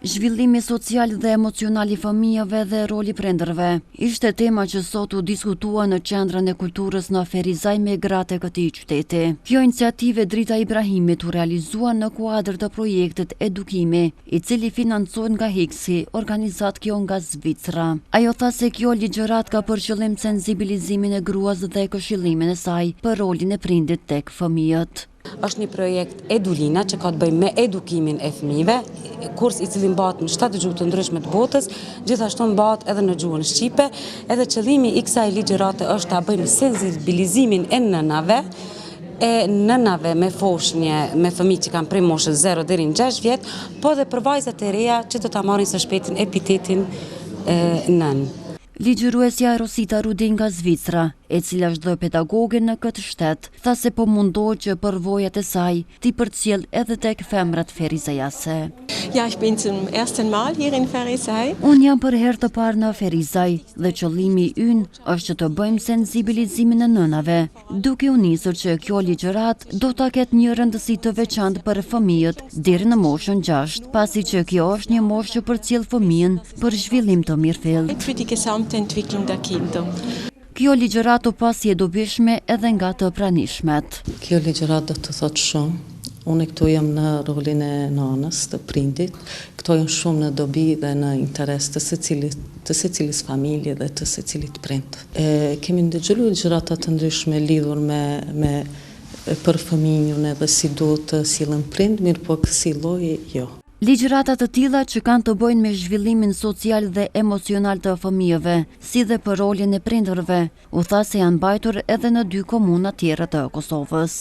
Zhvillimi social dhe emocional i fëmijëve dhe roli prindërve ishte tema që sot u diskutua në qendrën e kulturës në Ferizaj me gratë e këtij qyteti. Kjo iniciativë Drita e Ibrahimit u realizua në kuadër të projektit Edukimi, i cili financohet nga Hiksi, organizat kjo nga Zvicra. Ajo tha se kjo ligjërat ka për qëllim sensibilizimin e gruas dhe këshillimin e saj për rolin e prindit tek fëmijët. Është një projekt Edulina që ka të bëjë me edukimin e fëmijëve, kurs i cili mbahet në 7 gjuhë të ndryshme të botës, gjithashtu mbahet edhe në gjuhën shqipe, edhe qëllimi i kësaj ligjërate është ta bëjmë sensibilizimin e nënave me foshnje, me fëmijë që kanë prej moshës 0 deri në 6 vjet, po dhe për vajzat e reja që do ta marrin së shpejti epitetin nën. Ligjëruesja Rosita Rudin nga Zvicra, e cila është dhe pedagoge në këtë shtet, tha se po mundohet që përvojat e saj t'i përcjell edhe tek femrat ferizajase. Ja, ich bin zum ersten Mal hier in Ferizaj. Unë jam për herë të parë në Ferizaj dhe qëllimi ynë është që të bëjmë sensibilizimin e nënave, duke u nisur që kjo ligjërat do ta ketë një rëndësi të veçantë për fëmijët deri në moshën 6, pasi që kjo është një moshë që përcjell fëmijën për zhvillim të mirëfillt. Für die gesamte Entwicklung der Kinder. Kjo ligjërat u pasi e dobishme edhe nga të pranishmet. Kjo ligjërat do të thotë shumë. Unë këtu jam në rolin e nanës, të prindit. Këto janë shumë në dobi dhe në interes të secilis familje dhe të secilit prind. Kemi ndëgjuar ligjërata të ndryshme lidhur me për fëmijën edhe si duhet të sillen prind, mirë po kësaj lloji jo. Ligjërata të tilla që kanë të bëjnë me zhvillimin social dhe emocional të fëmijëve, si dhe për rolin e prindërve, u tha se janë mbajtur edhe në 2 komuna tjera të Kosovës.